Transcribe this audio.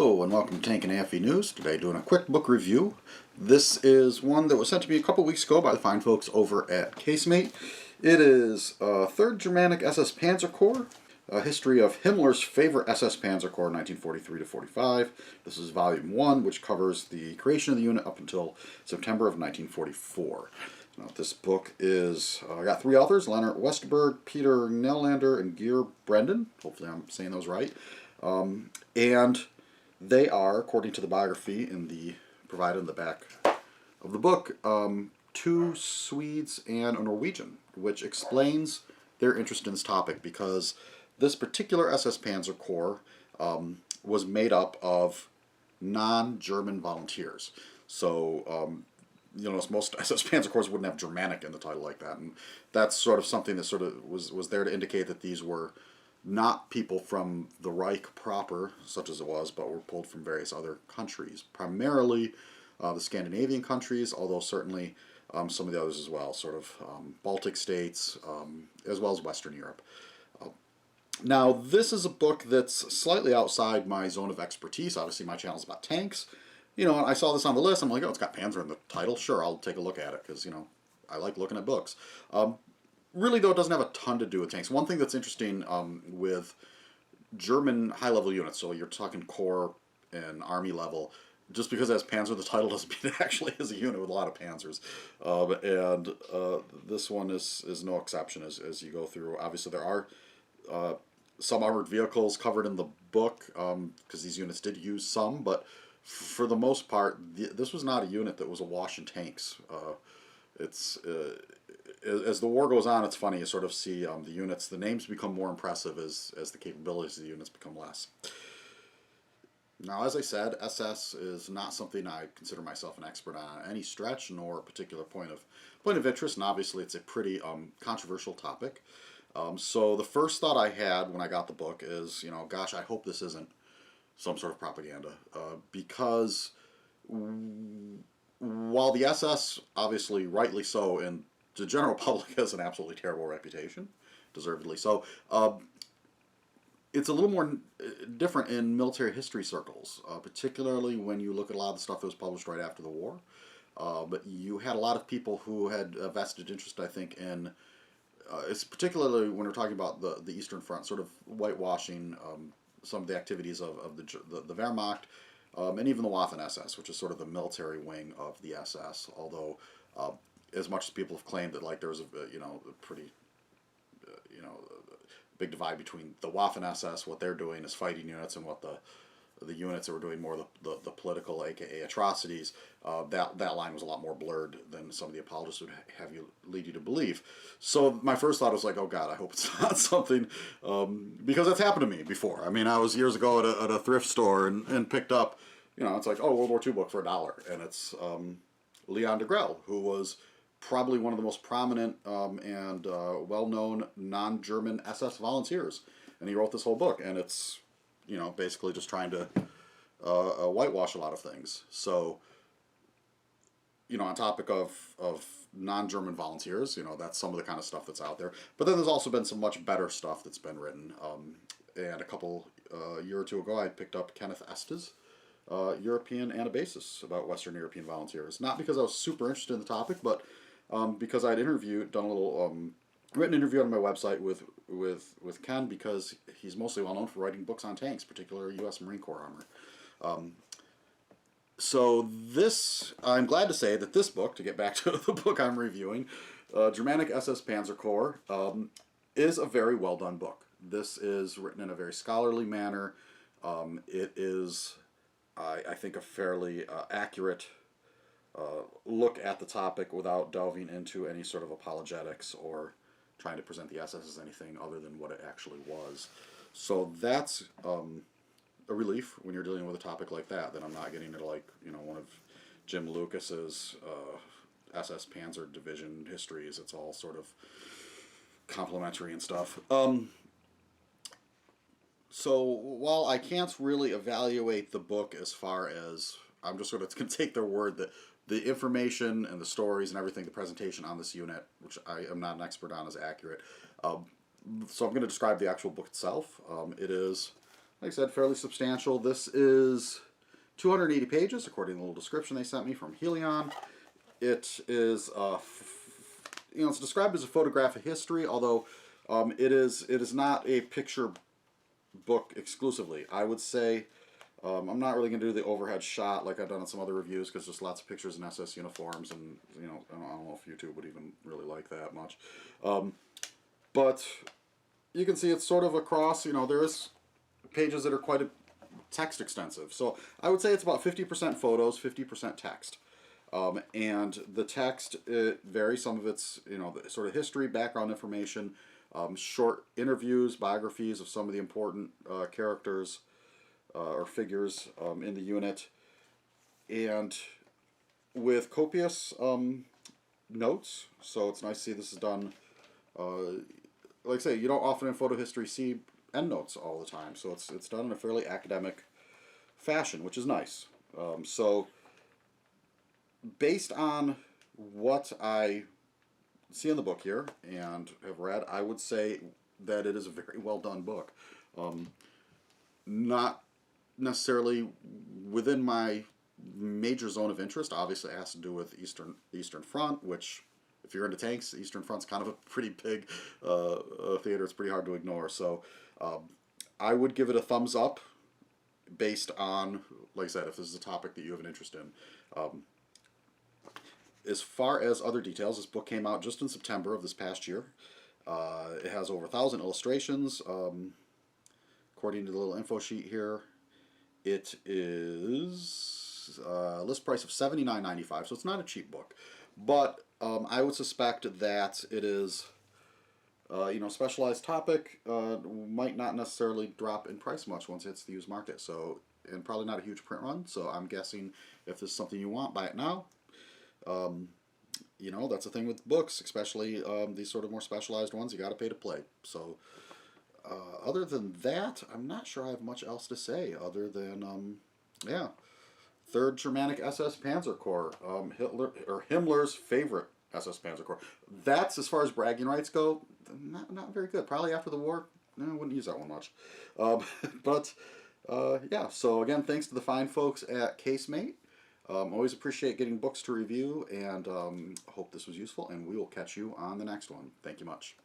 Hello and welcome to Tank and AFE News. Today doing a quick book review. This is one that was sent to me a couple weeks ago by the fine folks over at Casemate. It is 3rd Germanic SS Panzer-Korps, a history of Himmler's favorite SS Panzer-Korps 1943 to 45. This is volume 1, which covers the creation of the unit up until September of 1944. Now, this book is, got 3 authors, Leonard Westberg, Peter Knellander, and Brenden. Hopefully I'm saying those right. And they are, according to the biography provided in the back of the book, 2 Swedes and a Norwegian, which explains their interest in this topic because this particular SS Panzer-Korps was made up of non-German volunteers. So, you know, most SS Panzer-Korps wouldn't have Germanic in the title like that, and that's sort of something that sort of was there to indicate that these were not people from the Reich proper, such as it was, but were pulled from various other countries, primarily the Scandinavian countries, although certainly some of the others as well, sort of Baltic states, as well as Western Europe. Now, this is a book that's slightly outside my zone of expertise. Obviously, my channel is about tanks. You know, I saw this on the list. I'm like, oh, it's got Panzer in the title. Sure, I'll take a look at it because, you know, I like looking at books. Really, though, it doesn't have a ton to do with tanks. One thing that's interesting with German high-level units, so you're talking Corps and Army level, just because it has Panzer, the title doesn't mean it actually is a unit with a lot of Panzers. This one is no exception as you go through. Obviously, there are some armored vehicles covered in the book, because these units did use some, but for the most part, this was not a unit that was awash in tanks. As the war goes on, it's funny, you sort of see the units, the names become more impressive as the capabilities of the units become less. Now, as I said, SS is not something I consider myself an expert on any stretch, nor a particular point of interest, and obviously it's a pretty controversial topic. So the first thought I had when I got the book is, you know, gosh, I hope this isn't some sort of propaganda, because while the SS, obviously rightly so, and the general public has an absolutely terrible reputation, deservedly so, it's a little more different in military history circles, particularly when you look at a lot of the stuff that was published right after the war. But you had a lot of people who had a vested interest, I think, in, it's particularly when we're talking about the Eastern Front, sort of whitewashing some of the activities of the Wehrmacht, and even the Waffen-SS, which is sort of the military wing of the SS, although as much as people have claimed that, like, there was a pretty big divide between the Waffen-SS, what they're doing as fighting units, and what the units that were doing more the political, aka atrocities, that line was a lot more blurred than some of the apologists would lead you to believe. So my first thought was like, oh God, I hope it's not something, because that's happened to me before. I mean, I was years ago at a thrift store and picked up, you know, it's like, oh, World War II book for $1, and it's Leon de Grelle, who was probably one of the most prominent and well-known non-German SS volunteers, and he wrote this whole book, and it's, you know, basically just trying to whitewash a lot of things. So, you know, on topic of non-German volunteers, you know, that's some of the kind of stuff that's out there. But then there's also been some much better stuff that's been written. And a year or two ago, I picked up Kenneth Estes' European Anabasis about Western European volunteers. Not because I was super interested in the topic, but because I'd done a little written interview on my website with Ken, because he's mostly well known for writing books on tanks, particularly U.S. Marine Corps armor. So this, I'm glad to say that this book, to get back to the book I'm reviewing, Germanic SS Panzer-Korps, is a very well done book. This is written in a very scholarly manner. It is, I think, a fairly accurate look at the topic without delving into any sort of apologetics or trying to present the SS as anything other than what it actually was. So that's a relief when you're dealing with a topic like that I'm not getting into, like, you know, one of Jim Lucas's SS Panzer Division histories. It's all sort of complimentary and stuff. So while I can't really evaluate the book as far as, I'm just sort of going to take their word that the information and the stories and everything, the presentation on this unit, which I am not an expert on, is accurate. So I'm going to describe the actual book itself. It is like I said, fairly substantial. This is 280 pages, according to the little description they sent me from Helion. It is, it's described as a photograph of history, although it is not a picture book exclusively. I would say I'm not really going to do the overhead shot like I've done in some other reviews, because there's lots of pictures in SS uniforms, and I don't know if YouTube would even really like that much. But you can see it's sort of across. There is pages that are quite text extensive. So I would say it's about 50% photos, 50% text. And the text, it varies. Some of it's, the sort of history, background information, short interviews, biographies of some of the important characters or figures in the unit, and with copious notes. So it's nice to see this is done. Like I say, you don't often in photo history see endnotes all the time, so it's done in a fairly academic fashion, which is nice. So based on what I see in the book here and have read, I would say that it is a very well done book. Not necessarily within my major zone of interest. Obviously, it has to do with the Eastern Front, which, if you're into tanks, the Eastern Front's kind of a pretty big theater. It's pretty hard to ignore. So I would give it a thumbs up based on, like I said, if this is a topic that you have an interest in. As far as other details, this book came out just in September of this past year. It has over 1,000 illustrations. According to the little info sheet here, it is a list price of $79.95, so it's not a cheap book. But I would suspect that it is, specialized topic, might not necessarily drop in price much once it hits the used market. So, and probably not a huge print run. So I'm guessing if this is something you want, buy it now. That's the thing with books, especially these sort of more specialized ones. You got to pay to play. So, other than that, I'm not sure I have much else to say. Other than, Third Germanic SS Panzer-Korps, Himmler's favorite SS Panzer-Korps. That's, as far as bragging rights go, not very good. Probably after the war, I wouldn't use that one much. So again, thanks to the fine folks at Casemate. Always appreciate getting books to review, and hope this was useful, and we will catch you on the next one. Thank you much.